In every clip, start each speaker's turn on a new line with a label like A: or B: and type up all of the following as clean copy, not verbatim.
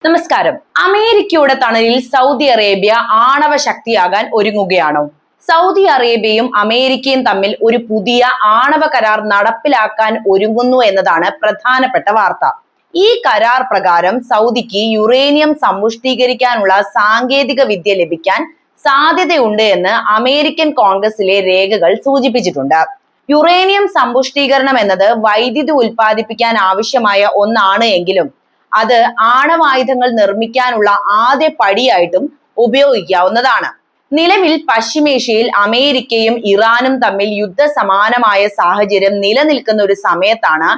A: നമസ്കാരം. അമേരിക്കയുടെ തണലിൽ സൗദി അറേബ്യ ആണവ ശക്തിയാകാൻ ഒരുങ്ങുകയാണോ? സൗദി അറേബ്യയും അമേരിക്കയും തമ്മിൽ ഒരു പുതിയ ആണവ കരാർ നടപ്പിലാക്കാൻ ഒരുങ്ങുന്നു എന്നതാണ് പ്രധാനപ്പെട്ട വാർത്ത. ഈ കരാർ പ്രകാരം സൗദിക്ക് യുറേനിയം സമ്പുഷ്ടീകരിക്കാനുള്ള സാങ്കേതിക വിദ്യ ലഭിക്കാൻ സാധ്യതയുണ്ട് എന്ന് അമേരിക്കൻ കോൺഗ്രസിലെ രേഖകൾ സൂചിപ്പിച്ചിട്ടുണ്ട്. യുറേനിയം സമ്പുഷ്ടീകരണം എന്നത് വൈദ്യുതി ഉൽപ്പാദിപ്പിക്കാൻ ആവശ്യമായ ഒന്നാണ് എങ്കിലും അത് ആണവായുധങ്ങൾ നിർമ്മിക്കാനുള്ള ആദ്യ പടിയായിട്ടും ഉപയോഗിക്കാവുന്നതാണ്. നിലവിൽ പശ്ചിമേഷ്യയിൽ അമേരിക്കയും ഇറാനും തമ്മിൽ യുദ്ധസമാനമായ സാഹചര്യം നിലനിൽക്കുന്ന ഒരു സമയത്താണ്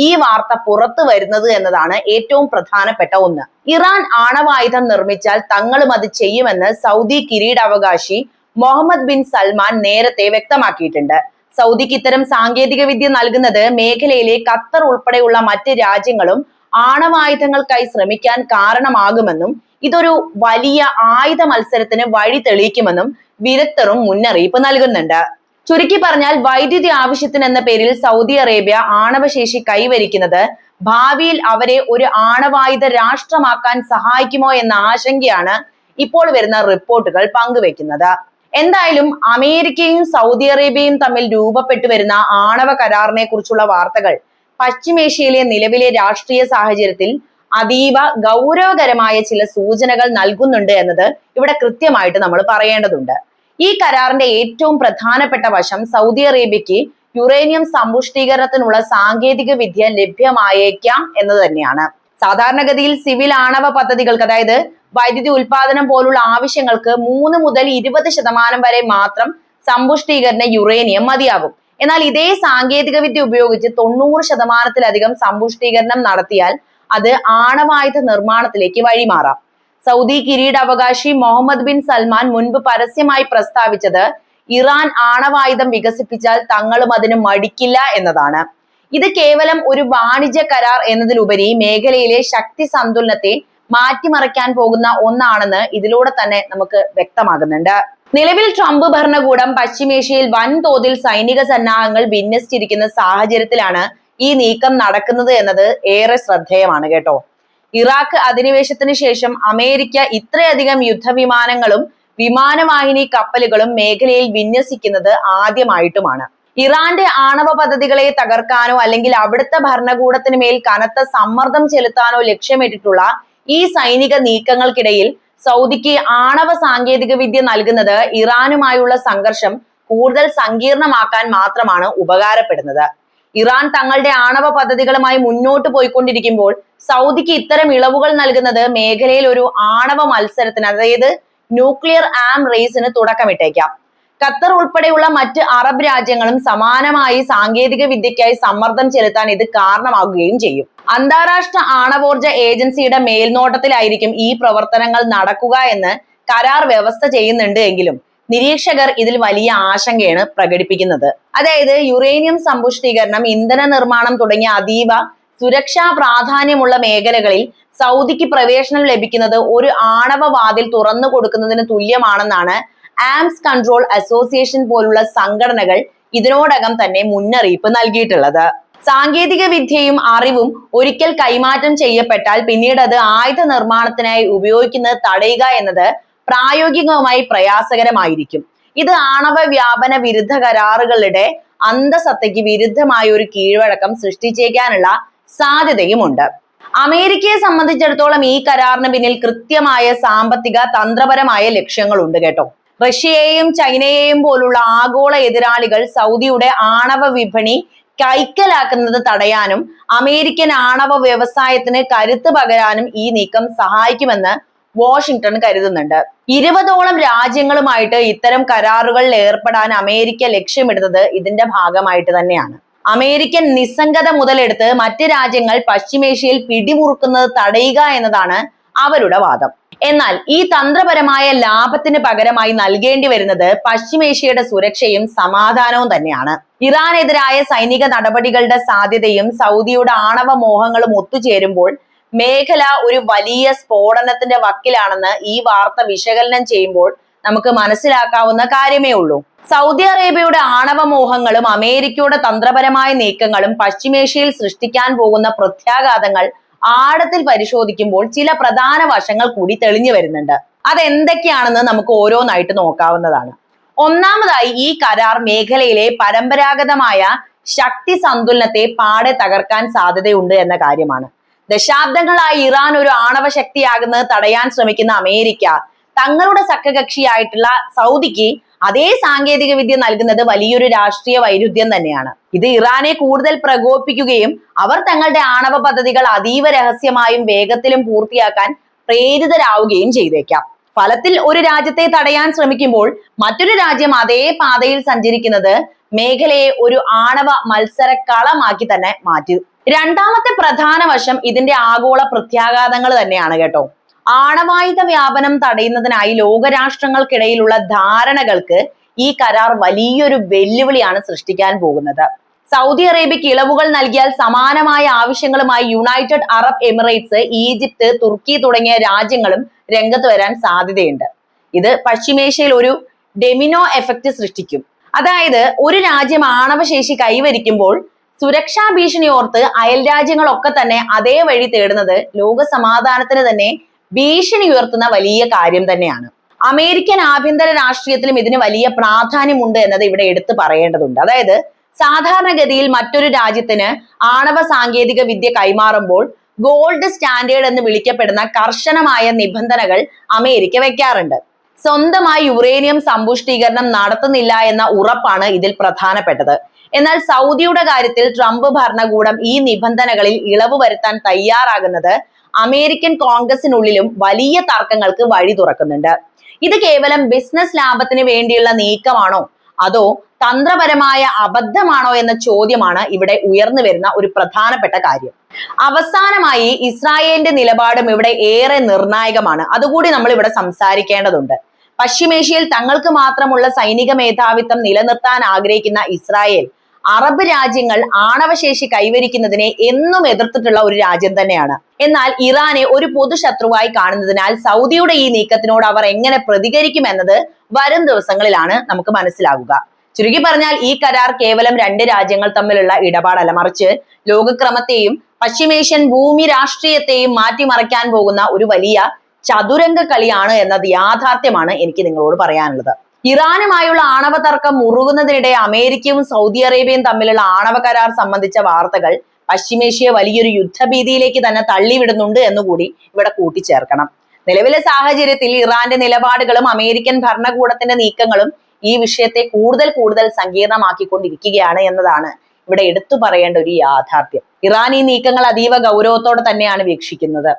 A: ഈ വാർത്ത പുറത്തു വരുന്നത് എന്നതാണ് ഏറ്റവും പ്രധാനപ്പെട്ട ഒന്ന്. ഇറാൻ ആണവായുധം നിർമ്മിച്ചാൽ തങ്ങളും അത് ചെയ്യുമെന്ന് സൗദി കിരീടാവകാശി മുഹമ്മദ് ബിൻ സൽമാൻ നേരത്തെ വ്യക്തമാക്കിയിട്ടുണ്ട്. സൗദിക്ക് ഇത്തരം സാങ്കേതിക വിദ്യ നൽകുന്നത് മേഖലയിലെ ഖത്തർ ഉൾപ്പെടെയുള്ള മറ്റ് രാജ്യങ്ങളും ആണവായുധങ്ങൾക്കായി ശ്രമിക്കാൻ കാരണമാകുമെന്നും ഇതൊരു വലിയ ആയുധ മത്സരത്തിന് വഴി തെളിയിക്കുമെന്നും വിദഗ്ധരും മുന്നറിയിപ്പ് നൽകുന്നുണ്ട്. ചുരുക്കി പറഞ്ഞാൽ വൈദ്യുതി ആവശ്യത്തിന് എന്ന പേരിൽ സൗദി അറേബ്യ ആണവശേഷി കൈവരിക്കുന്നത് ഭാവിയിൽ അവരെ ഒരു ആണവായുധ രാഷ്ട്രമാക്കാൻ സഹായിക്കുമോ എന്ന ആശങ്കയാണ് ഇപ്പോൾ വരുന്ന റിപ്പോർട്ടുകൾ പങ്കുവെക്കുന്നത്. എന്തായാലും അമേരിക്കയും സൗദി അറേബ്യയും തമ്മിൽ രൂപപ്പെട്ടു വരുന്ന ആണവ കരാറിനെ കുറിച്ചുള്ള വാർത്തകൾ പശ്ചിമേഷ്യയിലെ നിലവിലെ രാഷ്ട്രീയ സാഹചര്യത്തിൽ അതീവ ഗൗരവകരമായ ചില സൂചനകൾ നൽകുന്നുണ്ട് എന്നത് ഇവിടെ കൃത്യമായിട്ട് നമ്മൾ പറയേണ്ടതുണ്ട്. ഈ കരാറിന്റെ ഏറ്റവും പ്രധാനപ്പെട്ട വശം സൗദി അറേബ്യക്ക് യുറേനിയം സമ്പുഷ്ടീകരണത്തിനുള്ള സാങ്കേതിക വിദ്യ ലഭ്യമായേക്കാം എന്നത് തന്നെയാണ്. സാധാരണഗതിയിൽ സിവിൽ ആണവ പദ്ധതികൾക്ക്, അതായത് വൈദ്യുതി ഉൽപാദനം പോലുള്ള ആവശ്യങ്ങൾക്ക് 3 മുതൽ 20% വരെ മാത്രം സമ്പുഷ്ടീകരണ യുറേനിയം മതിയാകും. എന്നാൽ ഇതേ സാങ്കേതിക വിദ്യ ഉപയോഗിച്ച് 90%-ലധികം സമ്പുഷ്ടീകരണം നടത്തിയാൽ അത് ആണവായുധ നിർമ്മാണത്തിലേക്ക് വഴിമാറാം. സൗദി കിരീടാവകാശി മുഹമ്മദ് ബിൻ സൽമാൻ മുൻപ് പരസ്യമായി പ്രസ്താവിച്ചത് ഇറാൻ ആണവായുധം വികസിപ്പിച്ചാൽ തങ്ങളും അതിന് മടിക്കില്ല എന്നതാണ്. ഇത് കേവലം ഒരു വാണിജ്യ കരാർ എന്നതിലുപരി മേഖലയിലെ ശക്തി സന്തുലനത്തെ മാറ്റിമറിക്കാൻ പോകുന്ന ഒന്നാണെന്ന് ഇതിലൂടെ തന്നെ നമുക്ക് വ്യക്തമാകുന്നുണ്ട്. നിലവിൽ ട്രംപ് ഭരണകൂടം പശ്ചിമേഷ്യയിൽ വൻതോതിൽ സൈനിക സന്നാഹങ്ങൾ വിന്യസിച്ചിരിക്കുന്ന സാഹചര്യത്തിലാണ് ഈ നീക്കം നടക്കുന്നത് എന്നത് ഏറെ ശ്രദ്ധേയമാണ് കേട്ടോ. ഇറാഖ് അധിനിവേശത്തിന് ശേഷം അമേരിക്ക ഇത്രയധികം യുദ്ധവിമാനങ്ങളും വിമാനവാഹിനി കപ്പലുകളും മേഖലയിൽ വിന്യസിക്കുന്നത് ആദ്യമായിട്ടുമാണ്. ഇറാന്റെ ആണവ പദ്ധതികളെ തകർക്കാനോ അല്ലെങ്കിൽ അവിടുത്തെ ഭരണകൂടത്തിന് മേൽ കനത്ത സമ്മർദ്ദം ചെലുത്താനോ ലക്ഷ്യമിട്ടിട്ടുള്ള ഈ സൈനിക നീക്കങ്ങൾക്കിടയിൽ സൗദിക്ക് ആണവ സാങ്കേതിക വിദ്യ നൽകുന്നത് ഇറാനുമായുള്ള സംഘർഷം കൂടുതൽ സങ്കീർണമാക്കാൻ മാത്രമാണ് ഉപകാരപ്പെടുന്നത്. ഇറാൻ തങ്ങളുടെ ആണവ പദ്ധതികളുമായി മുന്നോട്ട് പോയിക്കൊണ്ടിരിക്കുമ്പോൾ സൗദിക്ക് ഇത്തരം ഇളവുകൾ നൽകുന്നത് മേഖലയിൽ ഒരു ആണവ മത്സരത്തിന്, അതായത് ന്യൂക്ലിയർ ആം റേസിന് തുടക്കമിട്ടേക്കാം. ഖത്തർ ഉൾപ്പെടെയുള്ള മറ്റ് അറബ് രാജ്യങ്ങളും സമാനമായി സാങ്കേതിക വിദ്യയ്ക്കായി സമ്മർദ്ദം ചെലുത്താൻ ഇത് കാരണമാകുകയും ചെയ്യും. അന്താരാഷ്ട്ര ആണവോർജ ഏജൻസിയുടെ മേൽനോട്ടത്തിലായിരിക്കും ഈ പ്രവർത്തനങ്ങൾ നടക്കുക എന്ന് കരാർ വ്യവസ്ഥ ചെയ്യുന്നുണ്ട് എങ്കിലും നിരീക്ഷകർ ഇതിൽ വലിയ ആശങ്കയാണ് പ്രകടിപ്പിക്കുന്നത്. അതായത് യുറേനിയം സമ്പുഷ്ടീകരണം, ഇന്ധന നിർമ്മാണം തുടങ്ങിയ അതീവ സുരക്ഷാ പ്രാധാന്യമുള്ള മേഖലകളിൽ സൗദിക്ക് പ്രവേശനം ലഭിക്കുന്നത് ഒരു ആണവ വാതിൽ തുറന്നു കൊടുക്കുന്നതിന് തുല്യമാണെന്നാണ് ആംസ് കൺട്രോൾ അസോസിയേഷൻ പോലുള്ള സംഘടനകൾ ഇതിനോടകം തന്നെ മുന്നറിയിപ്പ് നൽകിയിട്ടുള്ളത്. സാങ്കേതിക വിദ്യയും അറിവും ഒരിക്കൽ കൈമാറ്റം ചെയ്യപ്പെട്ടാൽ പിന്നീട് അത് ആയുധ നിർമ്മാണത്തിനായി ഉപയോഗിക്കുന്നത് തടയുക എന്നത് പ്രായോഗികമായി പ്രയാസകരമായിരിക്കും. ഇത് ആണവ വ്യാപന വിരുദ്ധ കരാറുകളുടെ അന്തസത്തയ്ക്ക് വിരുദ്ധമായ ഒരു കീഴ്വഴക്കം സൃഷ്ടിച്ചേക്കാനുള്ള സാധ്യതയുമുണ്ട്. അമേരിക്കയെ സംബന്ധിച്ചിടത്തോളം ഈ കരാറിന് പിന്നിൽ കൃത്യമായ സാമ്പത്തിക തന്ത്രപരമായ ലക്ഷ്യങ്ങളുണ്ട് കേട്ടോ. റഷ്യയെയും ചൈനയെയും പോലുള്ള ആഗോള എതിരാളികൾ സൗദിയുടെ ആണവ വിപണി കൈക്കലാക്കുന്നത് തടയാനും അമേരിക്കൻ ആണവ വ്യവസായത്തിന് കരുത്ത് പകരാനും ഈ നീക്കം സഹായിക്കുമെന്ന് വാഷിംഗ്ടൺ കരുതുന്നുണ്ട്. 20ഓളം രാജ്യങ്ങളുമായിട്ട് ഇത്തരം കരാറുകളിൽ ഏർപ്പെടാൻ അമേരിക്ക ലക്ഷ്യമിടുന്നത് ഇതിന്റെ ഭാഗമായിട്ട് തന്നെയാണ്. അമേരിക്കൻ നിസ്സംഗത മുതലെടുത്ത് മറ്റ് രാജ്യങ്ങൾ പശ്ചിമേഷ്യയിൽ പിടിമുറുക്കുന്നത് തടയുക എന്നതാണ് അവരുടെ വാദം. എന്നാൽ ഈ തന്ത്രപരമായ ലാഭത്തിന് പകരമായി നൽകേണ്ടി വരുന്നത് പശ്ചിമേഷ്യയുടെ സുരക്ഷയും സമാധാനവും തന്നെയാണ്. ഇറാനെതിരായ സൈനിക നടപടികളുടെ സാധ്യതയും സൗദിയുടെ ആണവ മോഹങ്ങളും ഒത്തുചേരുമ്പോൾ മേഖല ഒരു വലിയ സ്ഫോടനത്തിന്റെ വക്കിലാണെന്ന് ഈ വാർത്ത വിശകലനം ചെയ്യുമ്പോൾ നമുക്ക് മനസ്സിലാക്കാവുന്ന കാര്യമേ ഉള്ളൂ. സൗദി അറേബ്യയുടെ ആണവ മോഹങ്ങളും അമേരിക്കയുടെ തന്ത്രപരമായ നീക്കങ്ങളും പശ്ചിമേഷ്യയിൽ സൃഷ്ടിക്കാൻ പോകുന്ന പ്രത്യാഘാതങ്ങൾ ആഴത്തിൽ പരിശോധിക്കുമ്പോൾ ചില പ്രധാന വശങ്ങൾ കൂടി തെളിഞ്ഞു വരുന്നുണ്ട്. അതെന്തൊക്കെയാണെന്ന് നമുക്ക് ഓരോന്നായിട്ട് നോക്കാവുന്നതാണ്. ഒന്നാമതായി, ഈ കരാർ മേഖലയിലെ പരമ്പരാഗതമായ ശക്തി സന്തുലനത്തെ പാടെ തകർക്കാൻ സാധ്യതയുണ്ട് എന്ന കാര്യമാണ്. ദശാബ്ദങ്ങളായി ഇറാൻ ഒരു ആണവ ശക്തിയാകുന്നത് തടയാൻ ശ്രമിക്കുന്ന അമേരിക്ക തങ്ങളുടെ സഖ്യകക്ഷിയായിട്ടുള്ള സൗദിക്ക് അതേ സാങ്കേതിക വിദ്യ നൽകുന്നത് വലിയൊരു രാഷ്ട്രീയ വൈരുദ്ധ്യം തന്നെയാണ്. ഇത് ഇറാനെ കൂടുതൽ പ്രകോപിപ്പിക്കുകയും അവർ തങ്ങളുടെ ആണവ പദ്ധതികൾ അതീവ രഹസ്യമായും വേഗത്തിലും പൂർത്തിയാക്കാൻ പ്രേരിതരാവുകയും ചെയ്തേക്കാം. ഫലത്തിൽ ഒരു രാജ്യത്തെ തടയാൻ ശ്രമിക്കുമ്പോൾ മറ്റൊരു രാജ്യം അതേ പാതയിൽ സഞ്ചരിക്കുന്നത് മേഖലയെ ഒരു ആണവ മത്സരക്കളമാക്കി തന്നെ മാറ്റി. രണ്ടാമത്തെ പ്രധാന വശം ഇതിന്റെ ആഗോള പ്രത്യാഘാതങ്ങൾ തന്നെയാണ് കേട്ടോ. ആണവായുധ വ്യാപനം തടയുന്നതിനായി ലോകരാഷ്ട്രങ്ങൾക്കിടയിലുള്ള ധാരണകൾക്ക് ഈ കരാർ വലിയൊരു വെല്ലുവിളിയാണ് സൃഷ്ടിക്കാൻ പോകുന്നത്. സൗദി അറേബ്യക്ക് ഇളവുകൾ നൽകിയാൽ സമാനമായ ആവശ്യങ്ങളുമായി യുണൈറ്റഡ് അറബ് എമിറേറ്റ്സ്, ഈജിപ്ത്, തുർക്കി തുടങ്ങിയ രാജ്യങ്ങളും രംഗത്ത് വരാൻ സാധ്യതയുണ്ട്. ഇത് പശ്ചിമേഷ്യയിൽ ഒരു ഡെമിനോ എഫക്റ്റ് സൃഷ്ടിക്കും. അതായത്, ഒരു രാജ്യം ആണവശേഷി കൈവരിക്കുമ്പോൾ സുരക്ഷാ ഭീഷണി ഓർത്ത് അയൽ രാജ്യങ്ങളൊക്കെ തന്നെ അതേ വഴി തേടുന്നത് ലോക സമാധാനത്തിന് തന്നെ ഭീഷണി ഉയർത്തുന്ന വലിയ കാര്യം തന്നെയാണ്. അമേരിക്കൻ ആഭ്യന്തര രാഷ്ട്രീയത്തിലും ഇതിന് വലിയ പ്രാധാന്യമുണ്ട് എന്നത് ഇവിടെ എടുത്തു പറയേണ്ടതുണ്ട്. അതായത്, സാധാരണഗതിയിൽ മറ്റൊരു രാജ്യത്തിന് ആണവ സാങ്കേതിക വിദ്യ കൈമാറുമ്പോൾ ഗോൾഡ് സ്റ്റാൻഡേർഡ് എന്ന് വിളിക്കപ്പെടുന്ന കർശനമായ നിബന്ധനകൾ അമേരിക്ക വെക്കാറുണ്ട്. സ്വന്തമായി യുറേനിയം സമ്പുഷ്ടീകരണം നടത്തുന്നില്ല എന്ന ഉറപ്പാണ് ഇതിൽ പ്രധാനപ്പെട്ടത്. എന്നാൽ സൗദിയുടെ കാര്യത്തിൽ ട്രംപ് ഭരണകൂടം ഈ നിബന്ധനകളിൽ ഇളവ് വരുത്താൻ തയ്യാറാകുന്നത് അമേരിക്കൻ കോൺഗ്രസിനുള്ളിലും വലിയ തർക്കങ്ങൾക്ക് വഴി തുറക്കുന്നുണ്ട്. ഇത് കേവലം ബിസിനസ് ലാഭത്തിന് വേണ്ടിയുള്ള നീക്കമാണോ അതോ തന്ത്രപരമായ അബദ്ധമാണോ എന്ന ചോദ്യമാണ് ഇവിടെ ഉയർന്നു വരുന്ന ഒരു പ്രധാനപ്പെട്ട കാര്യം. അവസാനമായി, ഇസ്രായേലിന്റെ നിലപാടും ഇവിടെ ഏറെ നിർണായകമാണ്. അതുകൂടി നമ്മൾ ഇവിടെ സംസാരിക്കേണ്ടതുണ്ട്. പശ്ചിമേഷ്യയിൽ തങ്ങൾക്ക് മാത്രമുള്ള സൈനിക മേധാവിത്വം നിലനിർത്താൻ ആഗ്രഹിക്കുന്ന ഇസ്രായേൽ അറബ് രാജ്യങ്ങൾ ആണവശേഷി കൈവരിക്കുന്നതിനെ എന്നും എതിർത്തിട്ടുള്ള ഒരു രാജ്യം തന്നെയാണ്. എന്നാൽ ഇറാനെ ഒരു പൊതുശത്രുവായി കാണുന്നതിനാൽ സൗദിയുടെ ഈ നീക്കത്തിനോട് അവർ എങ്ങനെ പ്രതികരിക്കുമെന്നത് വരും ദിവസങ്ങളിലാണ് നമുക്ക് മനസ്സിലാകുക. ചുരുക്കി പറഞ്ഞാൽ, ഈ കരാർ കേവലം രണ്ട് രാജ്യങ്ങൾ തമ്മിലുള്ള ഇടപാടല്ല, മറിച്ച് ലോകക്രമത്തെയും പശ്ചിമേഷ്യൻ ഭൂമി രാഷ്ട്രീയത്തെയും മാറ്റിമറിക്കാൻ പോകുന്ന ഒരു വലിയ ചതുരംഗ കളിയാണ് എന്നത് യാഥാർത്ഥ്യമാണ് എനിക്ക് നിങ്ങളോട് പറയാനുള്ളത്. ഇറാനുമായുള്ള ആണവ തർക്കം മുറുകുന്നതിനിടെ അമേരിക്കയും സൗദി അറേബ്യയും തമ്മിലുള്ള ആണവ കരാർ സംബന്ധിച്ച വാർത്തകൾ പശ്ചിമേഷ്യയെ വലിയൊരു യുദ്ധഭീതിയിലേക്ക് തന്നെ തള്ളിവിടുന്നുണ്ട് എന്നുകൂടി ഇവിടെ കൂട്ടിച്ചേർക്കണം. നിലവിലെ സാഹചര്യത്തിൽ ഇറാന്റെ നിലപാടുകളും അമേരിക്കൻ ഭരണകൂടത്തിന്റെ നീക്കങ്ങളും ഈ വിഷയത്തെ കൂടുതൽ സങ്കീർണമാക്കിക്കൊണ്ടിരിക്കുകയാണ് എന്നതാണ് ഇവിടെ എടുത്തു പറയേണ്ട ഒരു യാഥാർത്ഥ്യം. ഇറാൻ ഈ നീക്കങ്ങൾ അതീവ ഗൗരവത്തോടെ തന്നെയാണ് വീക്ഷിക്കുന്നത്.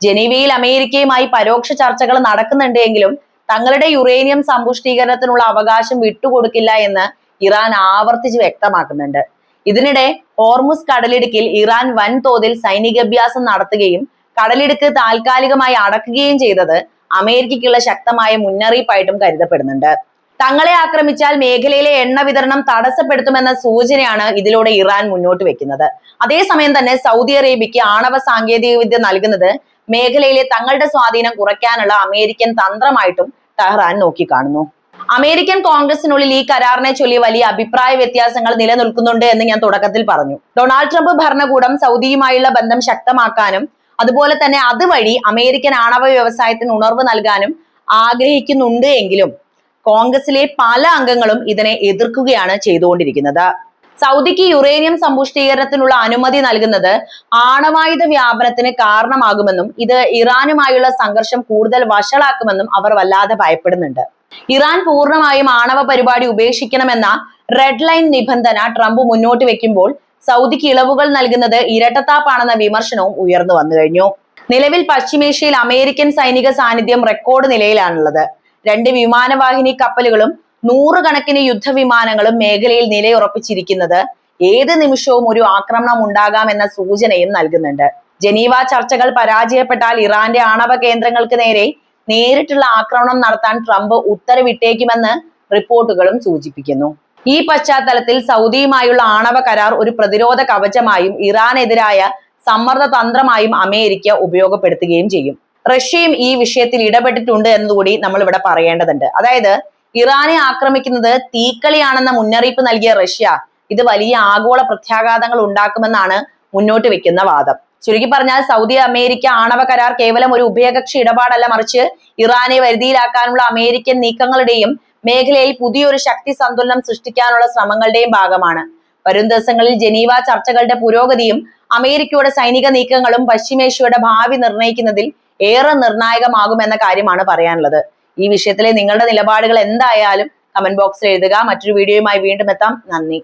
A: ജനീവയിൽ അമേരിക്കയുമായി പരോക്ഷ ചർച്ചകൾ നടക്കുന്നുണ്ട് എങ്കിലും തങ്ങളുടെ യുറേനിയം സമ്പുഷ്ടീകരണത്തിനുള്ള അവകാശം വിട്ടുകൊടുക്കില്ല എന്ന് ഇറാൻ ആവർത്തിച്ച് വ്യക്തമാക്കുന്നുണ്ട്. ഇതിനിടെ ഹോർമുസ് കടലിടുക്കിൽ ഇറാൻ വൻതോതിൽ സൈനികാഭ്യാസം നടത്തുകയും കടലിടുക്ക് താൽക്കാലികമായി അടക്കുകയും ചെയ്തത് അമേരിക്കയ്ക്കുള്ള ശക്തമായ മുന്നറിയിപ്പായിട്ടും കരുതപ്പെടുന്നുണ്ട്. തങ്ങളെ ആക്രമിച്ചാൽ മേഖലയിലെ എണ്ണ വിതരണം തടസ്സപ്പെടുത്തുമെന്ന സൂചനയാണ് ഇതിലൂടെ ഇറാൻ മുന്നോട്ട് വെക്കുന്നത്. അതേസമയം തന്നെ സൗദി അറേബ്യക്ക് ആണവ സാങ്കേതിക വിദ്യ നൽകുന്നത് മേഖലയിലെ തങ്ങളുടെ സ്വാധീനം കുറയ്ക്കാനുള്ള അമേരിക്കൻ തന്ത്രമായിട്ടും ടെഹ്റാൻ നോക്കിക്കാണുന്നു. അമേരിക്കൻ കോൺഗ്രസിനുള്ളിൽ ഈ കരാറിനെ ചൊല്ലി വലിയ അഭിപ്രായ വ്യത്യാസങ്ങൾ നിലനിൽക്കുന്നുണ്ട് എന്ന് ഞാൻ തുടക്കത്തിൽ പറഞ്ഞു. ഡൊണാൾഡ് ട്രംപ് ഭരണകൂടം സൗദിയുമായുള്ള ബന്ധം ശക്തമാക്കാനും അതുപോലെ തന്നെ അതുവഴി അമേരിക്കൻ ആണവ വ്യവസായത്തിന് ഉണർവ് നൽകാനും ആഗ്രഹിക്കുന്നുണ്ട് എങ്കിലും കോൺഗ്രസിലെ പല അംഗങ്ങളും ഇതിനെ എതിർക്കുകയാണ് ചെയ്തുകൊണ്ടിരിക്കുന്നത്. സൗദിക്ക് യുറേനിയം സമ്പുഷ്ടീകരണത്തിനുള്ള അനുമതി നൽകുന്നത് ആണവായുധ വ്യാപനത്തിന് കാരണമാകുമെന്നും ഇത് ഇറാനുമായുള്ള സംഘർഷം കൂടുതൽ വഷളാക്കുമെന്നും അവർ വല്ലാതെ ഭയപ്പെടുന്നുണ്ട്. ഇറാൻ പൂർണ്ണമായും ആണവ പരിപാടി ഉപേക്ഷിക്കണമെന്ന റെഡ് ലൈൻ നിബന്ധന ട്രംപ് മുന്നോട്ട് വെക്കുമ്പോൾ സൗദിക്ക് ഇളവുകൾ നൽകുന്നത് ഇരട്ടത്താപ്പാണെന്ന വിമർശനവും ഉയർന്നു വന്നു കഴിഞ്ഞു. നിലവിൽ പശ്ചിമേഷ്യയിൽ അമേരിക്കൻ സൈനിക സാന്നിധ്യം റെക്കോർഡ് നിലയിലാണുള്ളത്. 2 വിമാനവാഹിനി കപ്പലുകളും 100 കണക്കിന് യുദ്ധവിമാനങ്ങളും മേഖലയിൽ നിലയുറപ്പിച്ചിരിക്കുന്നത് ഏത് നിമിഷവും ഒരു ആക്രമണം ഉണ്ടാകാമെന്ന സൂചനയും നൽകുന്നുണ്ട്. ജനീവ ചർച്ചകൾ പരാജയപ്പെട്ടാൽ ഇറാന്റെ ആണവ കേന്ദ്രങ്ങൾക്ക് നേരെ നേരിട്ടുള്ള ആക്രമണം നടത്താൻ ട്രംപ് ഉത്തരവിട്ടേക്കുമെന്ന് റിപ്പോർട്ടുകളും സൂചിപ്പിക്കുന്നു. ഈ പശ്ചാത്തലത്തിൽ സൗദിയുമായുള്ള ആണവ കരാർ ഒരു പ്രതിരോധ കവചമായും ഇറാനെതിരായ സമ്മർദ്ദ തന്ത്രമായും അമേരിക്ക ഉപയോഗപ്പെടുത്തുകയും ചെയ്യും. റഷ്യയും ഈ വിഷയത്തിൽ ഇടപെട്ടിട്ടുണ്ട് എന്നുകൂടി നമ്മൾ ഇവിടെ പറയേണ്ടതുണ്ട്. അതായത്, ഇറാനെ ആക്രമിക്കുന്നത് തീക്കളിയാണെന്ന മുന്നറിയിപ്പ് നൽകിയ റഷ്യ ഇത് വലിയ ആഗോള പ്രത്യാഘാതങ്ങൾ ഉണ്ടാക്കുമെന്നാണ് മുന്നോട്ട് വെക്കുന്ന വാദം. ചുരുക്കി പറഞ്ഞാൽ സൗദി അമേരിക്ക ആണവ കരാർ കേവലം ഒരു ഉഭയകക്ഷി ഇടപാടല്ല, മറിച്ച് ഇറാനെ വരുതിയിലാക്കാനുള്ള അമേരിക്കൻ നീക്കങ്ങളുടെയും മേഖലയിൽ പുതിയൊരു ശക്തി സന്തുലനം സൃഷ്ടിക്കാനുള്ള ശ്രമങ്ങളുടെയും ഭാഗമാണ്. വരും ദിവസങ്ങളിൽ ജനീവ ചർച്ചകളുടെ പുരോഗതിയും അമേരിക്കയുടെ സൈനിക നീക്കങ്ങളും പശ്ചിമേഷ്യയുടെ ഭാവി നിർണ്ണയിക്കുന്നതിൽ ഏറെ നിർണായകമാകുമെന്ന കാര്യമാണ് പറയാനുള്ളത്. ഈ വിഷയത്തിലെ നിങ്ങളുടെ നിലപാടുകൾ എന്തായാലും കമന്റ് ബോക്സിൽ എഴുതുക. മറ്റൊരു വീഡിയോയുമായി വീണ്ടും എത്താം. നന്ദി.